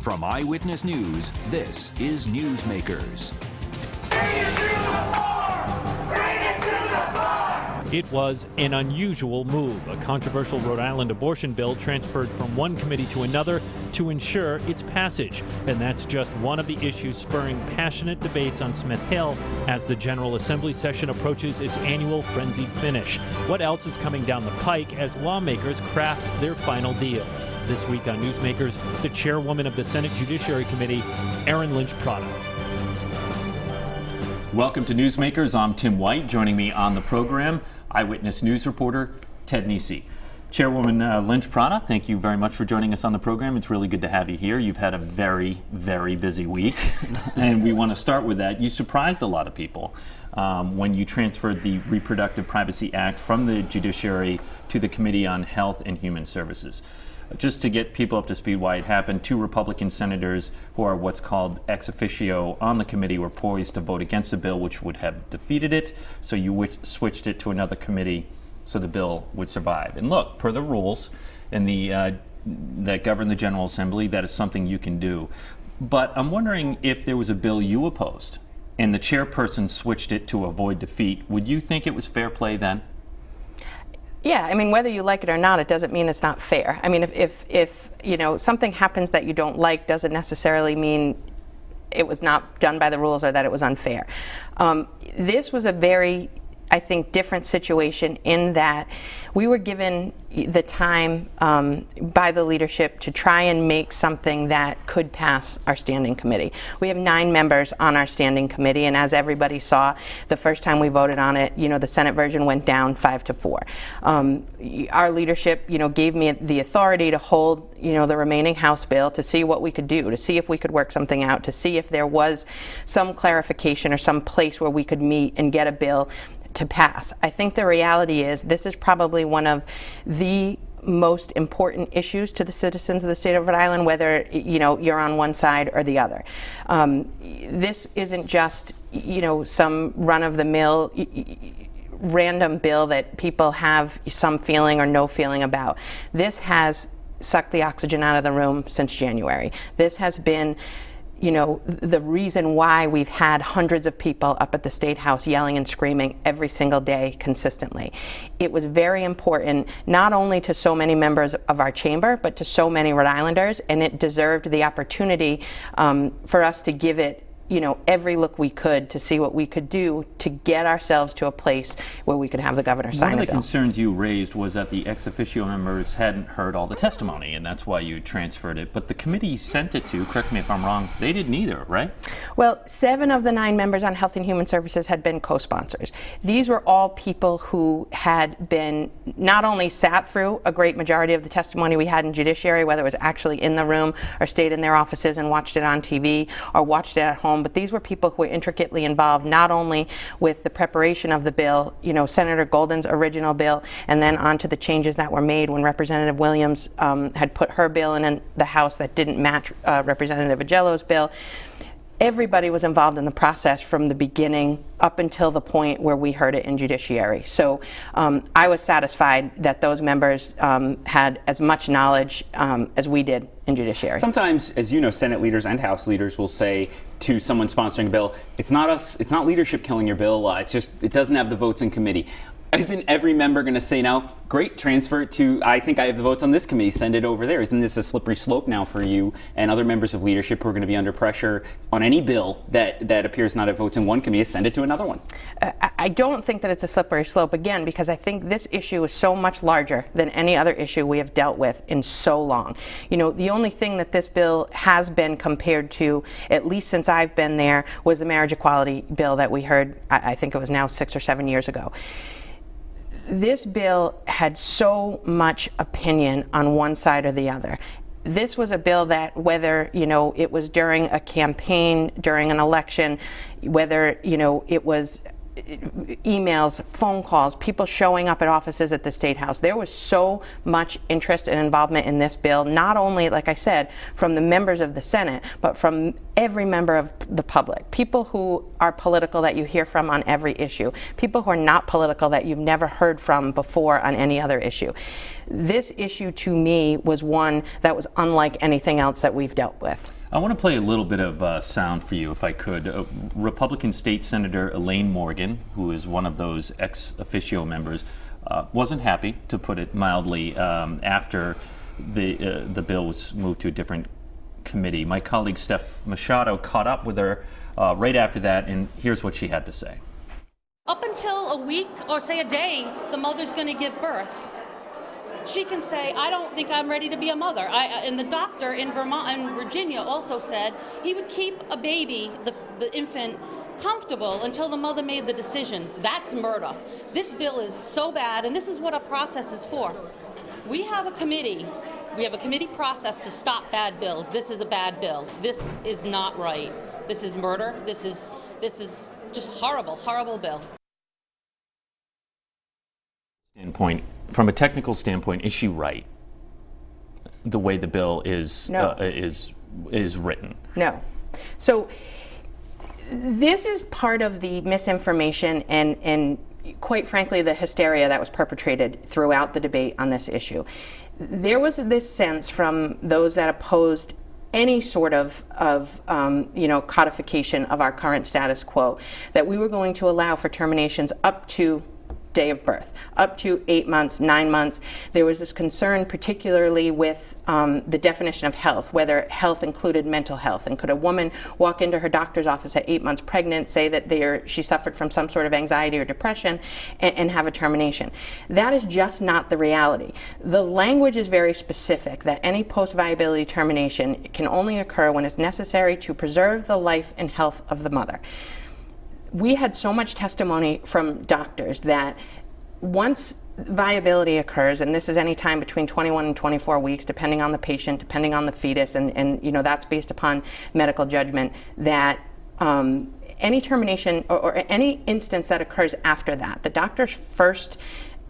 From Eyewitness News, this is Newsmakers. It was an unusual move. A controversial Rhode Island abortion bill transferred from one committee to another to ensure its passage. And that's just one of the issues spurring passionate debates on Smith Hill as the General Assembly session approaches its annual frenzied finish. What else is coming down the pike as lawmakers craft their final deal? This week on Newsmakers, the chairwoman of the Senate Judiciary Committee, Erin Lynch Prata. Welcome to Newsmakers. I'm Tim White. Joining me on the program, Eyewitness News reporter Ted Nesi. Chairwoman Lynch Prata, thank you very much for joining us on the program. It's really good to have you here. You've had a very, very busy week, and we want to start with that. You surprised a lot of people when you transferred the Reproductive Privacy Act from the Judiciary to the Committee on Health and Human Services. Just to get people up to speed why it happened, two Republican senators who are what's called ex officio on the committee were poised to vote against the bill, which would have defeated it. So you switched it to another committee so the bill would survive. And look, per the rules in that govern the General Assembly, that is something you can do. But I'm wondering if there was a bill you opposed and the chairperson switched it to avoid defeat, would you think it was fair play then? Yeah, I mean, whether you like it or not, it doesn't mean it's not fair. I mean, if you know something happens that you don't like, doesn't necessarily mean it was not done by the rules or that it was unfair. This was a very, I think, different situation in that we were given the time by the leadership to try and make something that could pass our standing committee. We have 9 members on our standing committee, and as everybody saw, the first time we voted on it, the Senate version went down 5-4. Our leadership, gave me the authority to hold, the remaining House bill to see what we could do, to see if we could work something out, to see if there was some clarification or some place where we could meet and get a bill to pass. I think the reality is this is probably one of the most important issues to the citizens of the state of Rhode Island, whether you're on one side or the other. This isn't just some run-of-the-mill random bill that people have some feeling or no feeling about. This has sucked the oxygen out of the room since January. This has been the reason why we've had hundreds of people up at the State House yelling and screaming every single day consistently. It was very important, not only to so many members of our chamber, but to so many Rhode Islanders, and it deserved the opportunity for us to give it every look we could to see what we could do to get ourselves to a place where we could have the governor sign a bill. One of the concerns you raised was that the ex officio members hadn't heard all the testimony, and that's why you transferred it. But the committee sent it to, correct me if I'm wrong, they didn't either, right? Well, 7 of the 9 members on Health and Human Services had been co-sponsors. These were all people who had been not only sat through a great majority of the testimony we had in Judiciary, whether it was actually in the room or stayed in their offices and watched it on TV or watched it at home, but these were people who were intricately involved not only with the preparation of the bill, Senator Golden's original bill, and then on to the changes that were made when Representative Williams had put her bill in the House that didn't match Representative Agello's bill. Everybody was involved in the process from the beginning up until the point where we heard it in Judiciary. So I was satisfied that those members had as much knowledge as we did in Judiciary. Sometimes, as you know, Senate leaders and House leaders will say to someone sponsoring a bill, it's not us, it's not leadership killing your bill, it's just, it doesn't have the votes in committee. Isn't every member going to say now, great, transfer it to, I think I have the votes on this committee, send it over there? Isn't this a slippery slope now for you and other members of leadership who are going to be under pressure on any bill that appears not to have votes in one committee, send it to another one? I don't think that it's a slippery slope, again, because I think this issue is so much larger than any other issue we have dealt with in so long. The only thing that this bill has been compared to, at least since I've been there, was the marriage equality bill that we heard, I think it was now 6 or 7 years ago. This bill had so much opinion on one side or the other. This was a bill that whether, it was during a campaign, during an election, whether, it was emails, phone calls, people showing up at offices at the State House. There was so much interest and involvement in this bill, not only, like I said, from the members of the Senate, but from every member of the public. People who are political that you hear from on every issue. People who are not political that you've never heard from before on any other issue. This issue, to me, was one that was unlike anything else that we've dealt with. I want to play a little bit of sound for you, if I could. Republican State Senator Elaine Morgan, who is one of those ex officio members, wasn't happy, to put it mildly, after the bill was moved to a different committee. My colleague Steph Machado caught up with her right after that, and here's what she had to say. Up until a week or say a day, the mother's going to give birth. She can say, I don't think I'm ready to be a mother. And the doctor in Vermont and Virginia also said he would keep a baby, the infant, comfortable until the mother made the decision. That's murder. This bill is so bad, and this is what a process is for. We have a committee. We have a committee process to stop bad bills. This is a bad bill. This is not right. This is murder. This is just horrible, horrible bill. From a technical standpoint, is she right? The way the bill is written. No. So this is part of the misinformation and quite frankly the hysteria that was perpetrated throughout the debate on this issue. There was this sense from those that opposed any sort of codification of our current status quo that we were going to allow for terminations up to day of birth, up to 8 months, 9 months. There was this concern particularly with the definition of health, whether health included mental health, and could a woman walk into her doctor's office at 8 months pregnant, say that she suffered from some sort of anxiety or depression, and have a termination. That is just not the reality. The language is very specific, that any post-viability termination can only occur when it's necessary to preserve the life and health of the mother. We had so much testimony from doctors that once viability occurs, and this is any time between 21 and 24 weeks, depending on the patient, depending on the fetus, and that's based upon medical judgment, that any termination or any instance that occurs after that, the doctor's first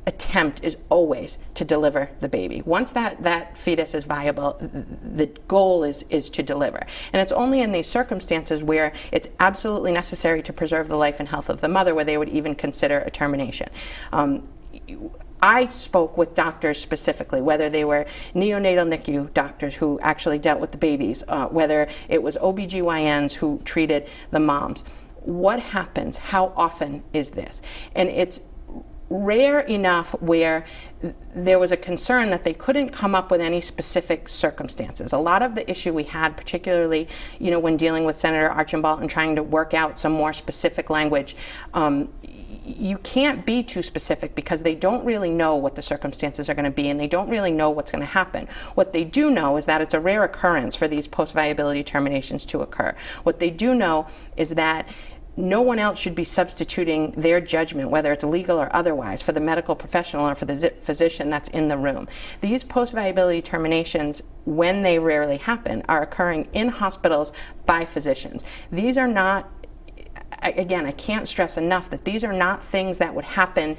attempt is always to deliver the baby. Once that fetus is viable, the goal is to deliver. And it's only in these circumstances where it's absolutely necessary to preserve the life and health of the mother where they would even consider a termination. I spoke with doctors specifically, whether they were neonatal NICU doctors who actually dealt with the babies, whether it was OBGYNs who treated the moms. What happens? How often is this? And it's rare enough where there was a concern that they couldn't come up with any specific circumstances. A lot of the issue we had, particularly, when dealing with Senator Archambault and trying to work out some more specific language, you can't be too specific because they don't really know what the circumstances are going to be, and they don't really know what's going to happen. What they do know is that it's a rare occurrence for these post-viability terminations to occur. What they do know is that no one else should be substituting their judgment, whether it's legal or otherwise, for the medical professional or for the physician that's in the room. These post-viability terminations, when they rarely happen, are occurring in hospitals by physicians. These are not, again, I can't stress enough that these are not things that would happen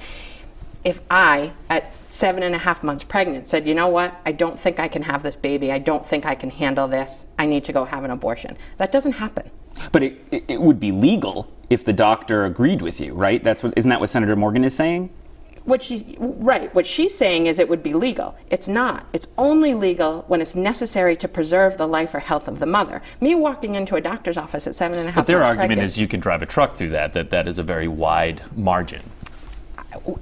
if I, at 7.5 months pregnant, said, you know what, I don't think I can have this baby, I don't think I can handle this, I need to go have an abortion. That doesn't happen. But it would be legal if the doctor agreed with you, right? Isn't that what Senator Morgan is saying? What she's saying is it would be legal. It's not. It's only legal when it's necessary to preserve the life or health of the mother. Me walking into a doctor's office at 7.5 months pregnant. But their argument is you can drive a truck through that is a very wide margin.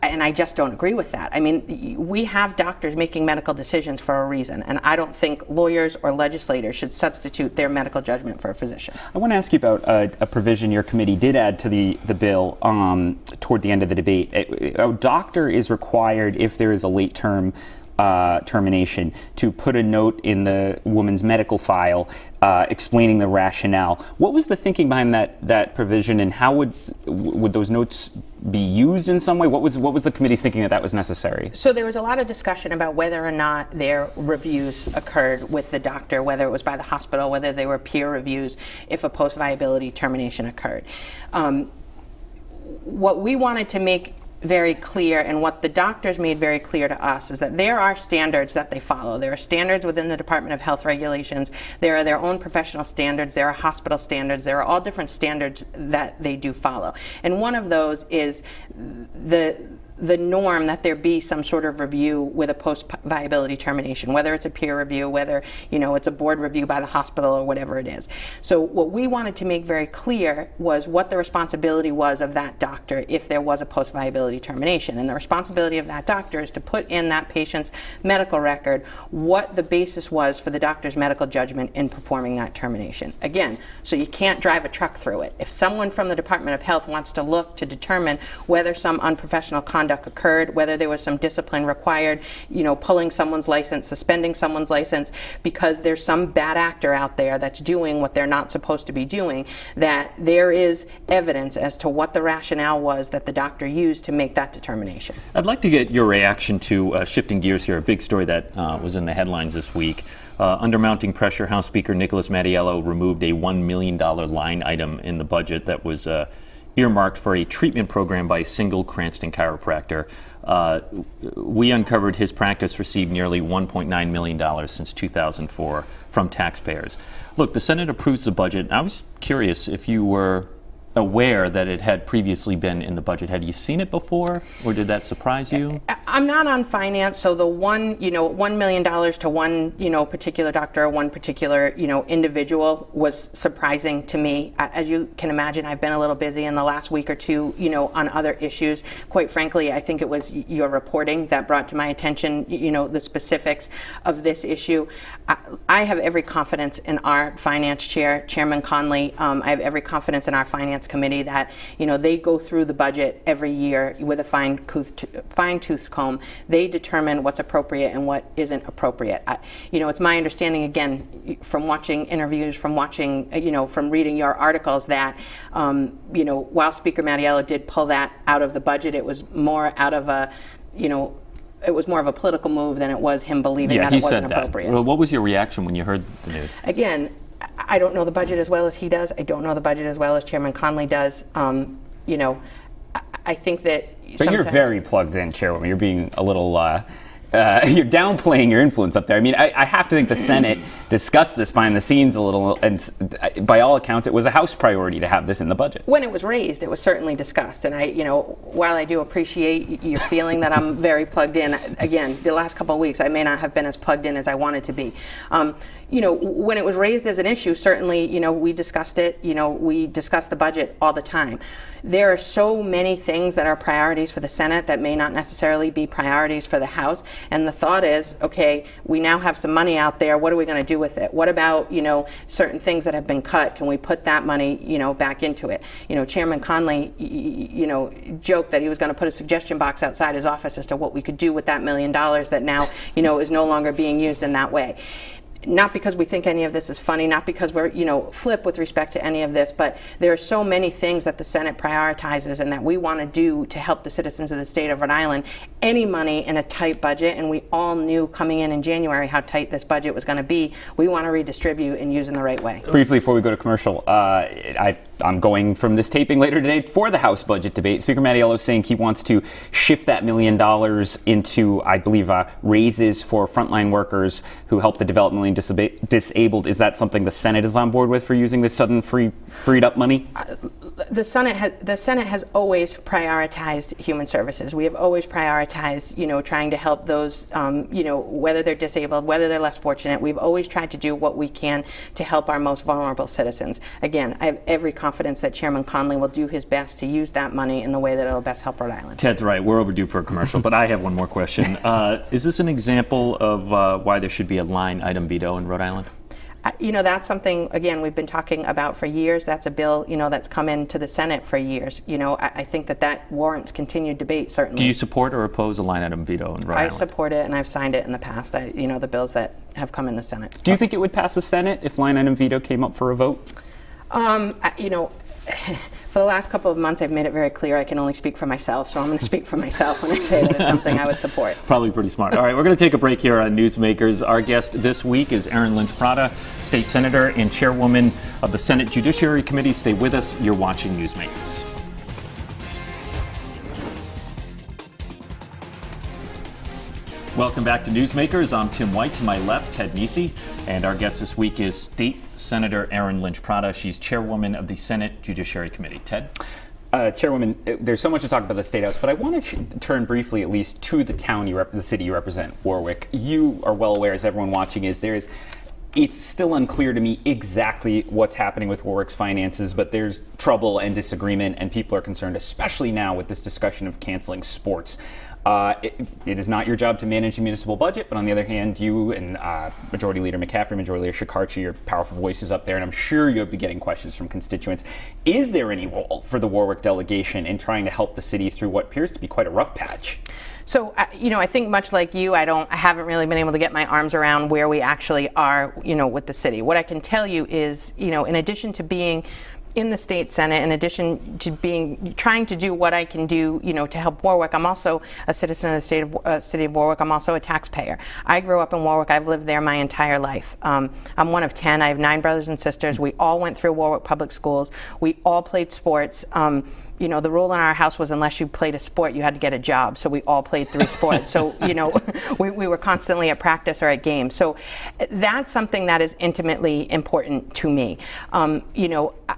And I just don't agree with that. I mean, we have doctors making medical decisions for a reason, and I don't think lawyers or legislators should substitute their medical judgment for a physician. I want to ask you about a provision your committee did add to the bill toward the end of the debate. A doctor is required, if there is a late term termination, to put a note in the woman's medical file explaining the rationale. What was the thinking behind that provision, and how would those notes be used in some way? What was the committee's thinking that was necessary? So there was a lot of discussion about whether or not their reviews occurred with the doctor, whether it was by the hospital, whether they were peer reviews, if a post-viability termination occurred. what we wanted to make very clear, and what the doctors made very clear to us, is that there are standards that they follow. There are standards within the Department of Health regulations. There are their own professional standards. There are hospital standards. There are all different standards that they do follow. And one of those is the norm that there be some sort of review with a post-viability termination, whether it's a peer review, whether it's a board review by the hospital, or whatever it is. So what we wanted to make very clear was what the responsibility was of that doctor if there was a post-viability termination. And the responsibility of that doctor is to put in that patient's medical record what the basis was for the doctor's medical judgment in performing that termination. Again, so you can't drive a truck through it. If someone from the Department of Health wants to look to determine whether some unprofessional conduct occurred, whether there was some discipline required, pulling someone's license, suspending someone's license because there's some bad actor out there that's doing what they're not supposed to be doing, that there is evidence as to what the rationale was that the doctor used to make that determination. I'd like to get your reaction to shifting gears here, a big story that was in the headlines this week. Under mounting pressure, House Speaker Nicholas Mattiello removed a $1 million line item in the budget that was earmarked for a treatment program by a single Cranston chiropractor. We uncovered his practice received nearly $1.9 million since 2004 from taxpayers. Look, the Senate approves the budget. I was curious if you were aware that it had previously been in the budget. Had you seen it before, or did that surprise you? I'm not on finance, so the $1 million to one, particular doctor, one particular, individual was surprising to me. As you can imagine, I've been a little busy in the last week or two, on other issues. Quite frankly, I think it was your reporting that brought to my attention, the specifics of this issue. I have every confidence in our finance chair, Chairman Conley. I have every confidence in our finance committee that they go through the budget every year with a fine-tooth comb. They determine what's appropriate and what isn't appropriate. It's my understanding, again, from watching interviews, from watching, from reading your articles, that while Speaker Mattiello did pull that out of the budget, it was more out of a it was more of a political move than it was him believing that it wasn't appropriate. Well, what was your reaction when you heard the news? Again, I don't know the budget as well as he does. I don't know the budget as well as Chairman Conley does. I think that. But you're very plugged in, Chairwoman. You're being a little. You're downplaying your influence up there. I mean, I have to think the Senate discussed this behind the scenes a little, and by all accounts, it was a House priority to have this in the budget. When it was raised, it was certainly discussed. And while I do appreciate your feeling that I'm very plugged in, again, the last couple of weeks, I may not have been as plugged in as I wanted to be. When it was raised as an issue, certainly, we discussed it. We discuss the budget all the time. There are so many things that are priorities for the Senate that may not necessarily be priorities for the House. And the thought is, okay, we now have some money out there. What are we going to do with it? What about, certain things that have been cut? Can we put that money, back into it? Chairman Conley, joked that he was going to put a suggestion box outside his office as to what we could do with that $1 million that now, is no longer being used in that way. Not because we think any of this is funny, not because we're, flip with respect to any of this, but there are so many things that the Senate prioritizes and that we want to do to help the citizens of the state of Rhode Island. Any money in a tight budget, and we all knew coming in January how tight this budget was going to be, we want to redistribute and use in the right way. Briefly, before we go to commercial, I'm going from this taping later today for the House budget debate. Speaker Mattiello is saying he wants to shift that $1 million into, I believe, raises for frontline workers who help the developmentally disabled. Is that something the Senate is on board with, for using this sudden freed up money? The Senate has always prioritized human services. We have always prioritized, trying to help those, whether they're disabled, whether they're less fortunate. We've always tried to do what we can to help our most vulnerable citizens. Again, I have every confidence that Chairman Conley will do his best to use that money in the way that it'll best help Rhode Island. Ted's right. We're overdue for a commercial, but I have one more question. Is this an example of why there should be a line item veto in Rhode Island? That's something, again, we've been talking about for years. That's a bill, that's come into the Senate for years. I think that warrants continued debate, certainly. Do you support or oppose a line item veto in Rhode Island? I support it, and I've signed it in the past, the bills that have come in the Senate. Do you think it would pass the Senate if line item veto came up for a vote? For the last couple of months, I've made it very clear I can only speak for myself, so I'm going to speak for myself when I say that it's something I would support. Probably pretty smart. All right, we're going to take a break here on Newsmakers. Our guest this week is Erin Lynch Prata, State Senator and Chairwoman of the Senate Judiciary Committee. Stay with us. You're watching Newsmakers. Welcome back to Newsmakers. I'm Tim White. To my left, Ted Nesi. And our guest this week is State Senator Erin Lynch Prata. She's chairwoman of the Senate Judiciary Committee. Ted? Chairwoman, there's so much to talk about the State House, but I want to turn briefly at least to the town the city you represent, Warwick. You are well aware, as everyone watching is, it's still unclear to me exactly what's happening with Warwick's finances, but there's trouble and disagreement, and people are concerned, especially now with this discussion of canceling sports. It is not your job to manage the municipal budget, but on the other hand, you and Majority Leader McCaffrey, Majority Leader Shikarchi are powerful voices up there, and I'm sure you'll be getting questions from constituents. Is there any role for the Warwick delegation in trying to help the city through what appears to be quite a rough patch? So, I think much like you, I haven't really been able to get my arms around where we actually are, with the city. What I can tell you is, in addition to being in the state senate, in addition to trying to do what I can do, to help Warwick, I'm also a citizen of the city of Warwick. I'm also a taxpayer. I grew up in Warwick. I've lived there my entire life. I'm one of 10. I have 9 brothers and sisters. We all went through Warwick Public Schools. We all played sports. The rule in our house was unless you played a sport, you had to get a job. So we all played 3 sports. So, we were constantly at practice or at games. So that's something that is intimately important to me.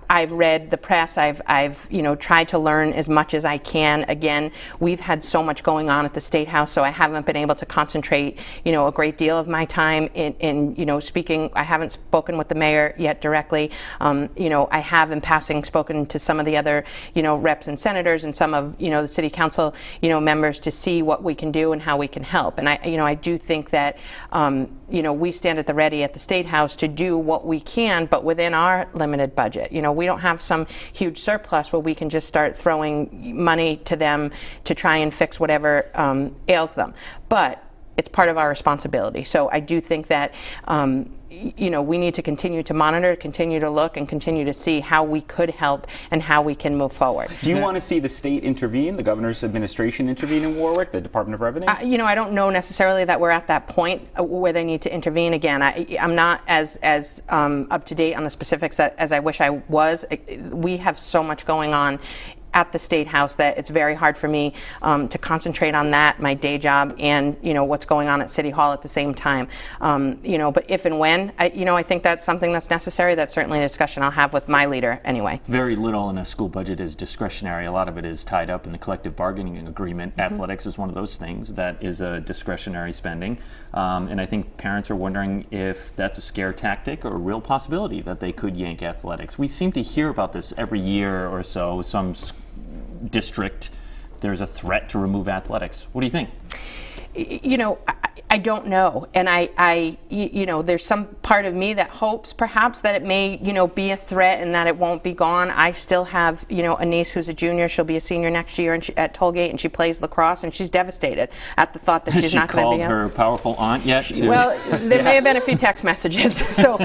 I've read the press. I've tried to learn as much as I can. Again, we've had so much going on at the State House, so I haven't been able to concentrate, a great deal of my time in speaking. I haven't spoken with the mayor yet directly. I have in passing spoken to some of the other, reps and senators and some of the city council members to see what we can do and how we can help. And I do think that we stand at the ready at the State House to do what we can, but within our limited budget. We don't have some huge surplus where we can just start throwing money to them to try and fix whatever ails them. But it's part of our responsibility. So I do think that we need to continue to monitor, continue to look, and continue to see how we could help and how we can move forward. Do you want to see the state intervene, the governor's administration intervene in Warwick, the Department of Revenue? I don't know necessarily that we're at that point where they need to intervene. Again, I'm not as up to date on the specifics as I wish I was. We have so much going on at the State House that it's very hard for me to concentrate on that, my day job, and what's going on at City Hall at the same time. But if and when, I think that's something that's necessary. That's certainly a discussion I'll have with my leader anyway. Very little in a school budget is discretionary. A lot of it is tied up in the collective bargaining agreement. Mm-hmm. Athletics is one of those things that is a discretionary spending. And I think parents are wondering if that's a scare tactic or a real possibility that they could yank athletics. We seem to hear about this every year or so. Some district, there's a threat to remove athletics. What do you think? I don't know, and I there's some part of me that hopes perhaps that it may be a threat and that it won't be gone. I still have a niece who's a junior. She'll be a senior next year at Tollgate, and she plays lacrosse, and she's devastated at the thought that she's not going to be. Has she called her powerful aunt yet? Well, there may have been a few text messages. So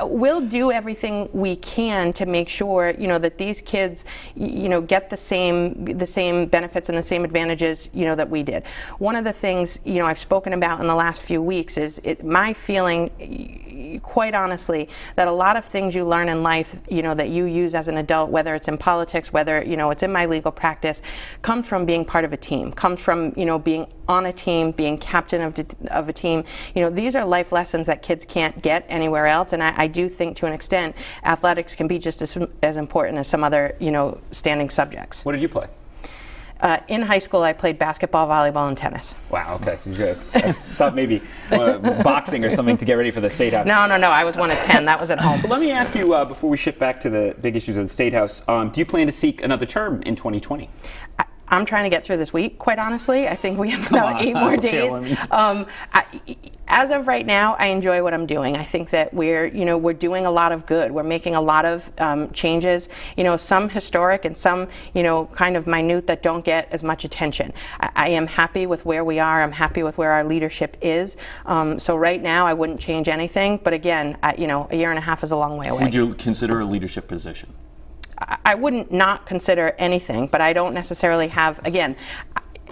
we'll do everything we can to make sure that these kids get the same benefits and the same advantages that we did. One of the things I've spoken about in the last few weeks is my feeling, quite honestly, that a lot of things you learn in life, that you use as an adult, whether it's in politics, whether it's in my legal practice, comes from being part of a team, comes from being on a team, being captain of a team. These are life lessons that kids can't get anywhere else, and I do think to an extent athletics can be just as important as some other standing subjects. What did you play? In high school, I played basketball, volleyball, and tennis. Wow, okay, good. I thought maybe boxing or something to get ready for the State House. No, I was one of 10. That was at home. Let me ask you, before we shift back to the big issues of the State House, do you plan to seek another term in 2020? I'm trying to get through this week, quite honestly. I think we have about 8 more days. As of right now, I enjoy what I'm doing. I think that we're doing a lot of good. We're making a lot of changes, some historic and some, kind of minute that don't get as much attention. I am happy with where we are. I'm happy with where our leadership is. So right now, I wouldn't change anything. But again, a year and a half is a long way away. Would you consider a leadership position? I wouldn't not consider anything, but I don't necessarily have, again,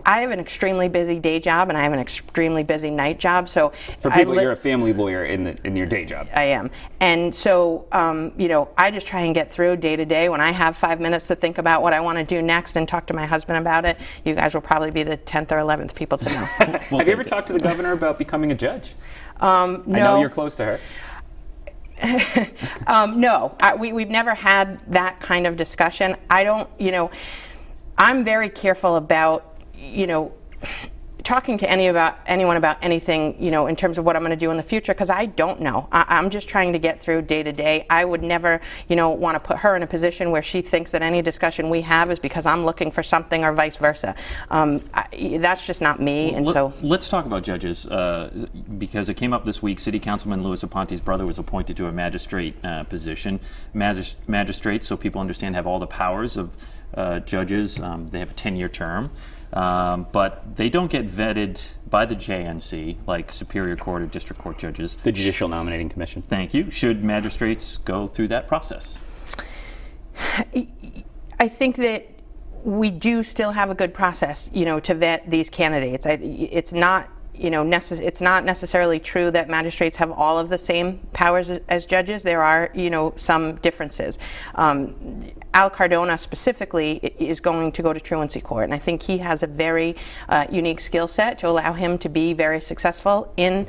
I have an extremely busy day job and I have an extremely busy night job. So for people, you're a family lawyer in your day job. I am. And so, I just try and get through day to day. When I have 5 minutes to think about what I want to do next and talk to my husband about it, you guys will probably be the 10th or 11th people to know. Have you ever talked to the governor about becoming a judge? No. I know you're close to her. No, we've never had that kind of discussion. I don't, I'm very careful about, talking to anyone about anything, in terms of what I'm going to do in the future, because I don't know. I'm just trying to get through day to day. I would never, want to put her in a position where she thinks that any discussion we have is because I'm looking for something or vice versa. That's just not me. And so let's talk about judges, because it came up this week. City Councilman Louis Aponte's brother was appointed to a magistrate position. Magistrates, so people understand, have all the powers of judges. They have a 10-year term. But they don't get vetted by the JNC like Superior Court or District Court judges. The Judicial Nominating Commission. Thank you. Should magistrates go through that process? I think that we do still have a good process, to vet these candidates. It's not it's not necessarily true that magistrates have all of the same powers as judges. There are, some differences. Al Cardona specifically is going to go to truancy court, and I think he has a very unique skill set to allow him to be very successful in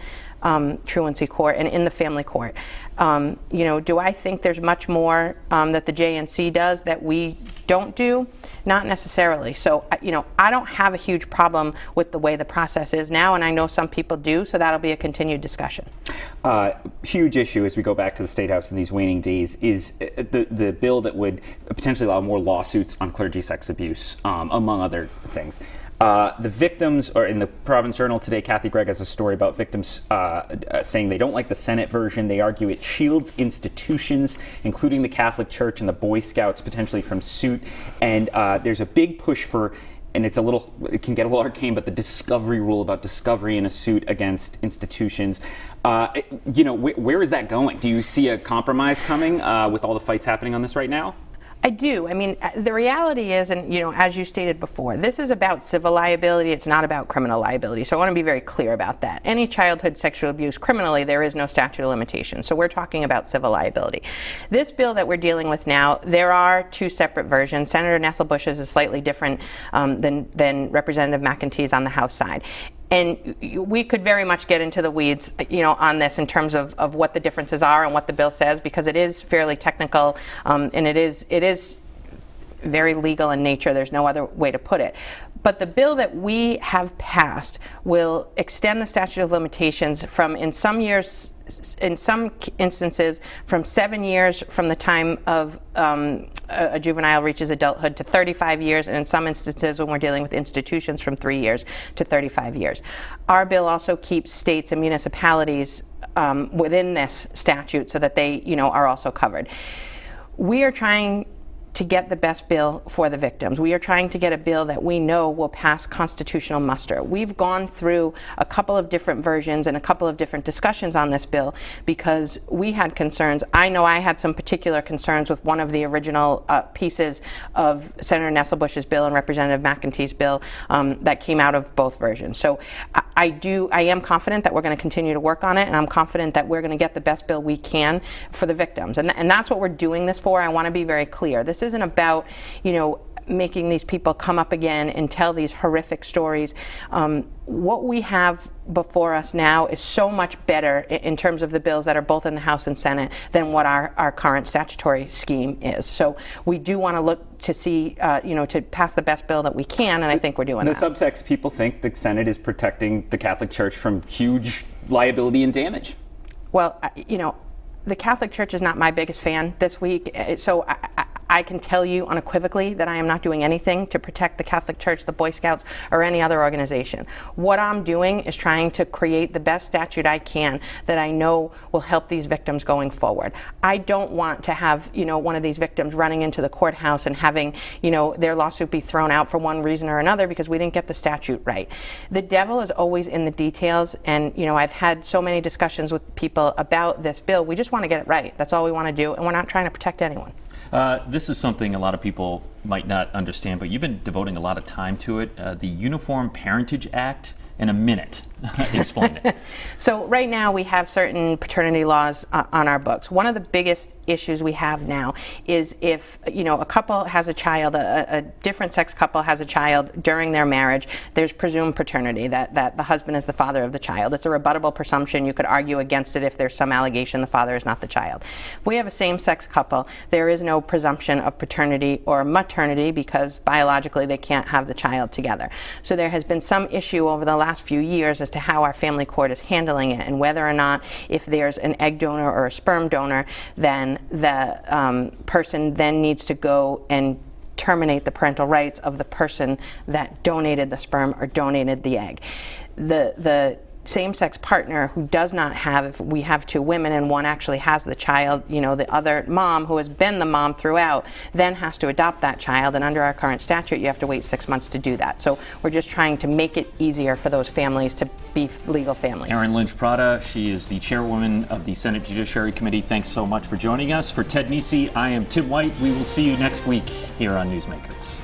truancy court and in the family court. Do I think there's much more that the JNC does that we don't do? Not necessarily. So, I don't have a huge problem with the way the process is now, and I know some people do, so that'll be a continued discussion. Huge issue as we go back to the State House in these waning days is the bill that would potentially allow more lawsuits on clergy sex abuse, among other things. The victims, or in the Province Journal today, Kathy Gregg has a story about victims saying they don't like the Senate version. They argue it shields institutions, including the Catholic Church and the Boy Scouts, potentially from suit. And there's a big push for, and it can get a little arcane, but the discovery rule about discovery in a suit against institutions. Where is that going? Do you see a compromise coming with all the fights happening on this right now? I do. I mean, the reality is, and as you stated before, this is about civil liability. It's not about criminal liability. So I want to be very clear about that. Any childhood sexual abuse criminally, there is no statute of limitations. So we're talking about civil liability. This bill that we're dealing with now, there are two separate versions. Senator Nesselbusch's is slightly different than Representative McEntee's on the House side. And we could very much get into the weeds, on this in terms of what the differences are and what the bill says, because it is fairly technical, and it is very legal in nature. There's no other way to put it. But the bill that we have passed will extend the statute of limitations from, in some instances, from 7 years from the time of a juvenile reaches adulthood to 35 years, and in some instances, when we're dealing with institutions, from 3 years to 35 years. Our bill also keeps states and municipalities within this statute so that they, are also covered. We are trying to get the best bill for the victims. We are trying to get a bill that we know will pass constitutional muster. We've gone through a couple of different versions and a couple of different discussions on this bill because we had concerns. I know I had some particular concerns with one of the original pieces of Senator Nesselbusch's bill and Representative McEntee's bill that came out of both versions. So I am confident that we're going to continue to work on it, and I'm confident that we're going to get the best bill we can for the victims. And that's what we're doing this for. I want to be very clear. This isn't about, making these people come up again and tell these horrific stories. What we have before us now is so much better in terms of the bills that are both in the House and Senate than what our current statutory scheme is. So we do want to look to see, to pass the best bill that we can, and I think we're doing that. The subtext, people think the Senate is protecting the Catholic Church from huge liability and damage. Well, the Catholic Church is not my biggest fan this week, so I can tell you unequivocally that I am not doing anything to protect the Catholic Church, the Boy Scouts, or any other organization. What I'm doing is trying to create the best statute I can that I know will help these victims going forward. I don't want to have, one of these victims running into the courthouse and having, their lawsuit be thrown out for one reason or another because we didn't get the statute right. The devil is always in the details, and, I've had so many discussions with people about this bill. We just want to get it right. That's all we want to do, and we're not trying to protect anyone. This is something a lot of people might not understand, but you've been devoting a lot of time to it. The Uniform Parentage Act. In a minute, explain it. So right now we have certain paternity laws on our books. One of the biggest issues we have now is if a couple has a child, a different sex couple has a child during their marriage, there's presumed paternity, that the husband is the father of the child. It's a rebuttable presumption. You could argue against it if there's some allegation the father is not the child. If we have a same-sex couple, there is no presumption of paternity or maternity because biologically they can't have the child together. So there has been some issue over the last few years as to how our family court is handling it and whether or not if there's an egg donor or a sperm donor, then the person then needs to go and terminate the parental rights of the person that donated the sperm or donated the egg. The same-sex partner who does not have, if we have two women and one actually has the child, the other mom who has been the mom throughout then has to adopt that child, and under our current statute you have to wait 6 months to do that. So we're just trying to make it easier for those families to be legal families. Erin Lynch Prata, she is the chairwoman of the Senate Judiciary Committee. Thanks so much for joining us. For Ted Nesi, I am Tim White. We will see you next week here on Newsmakers.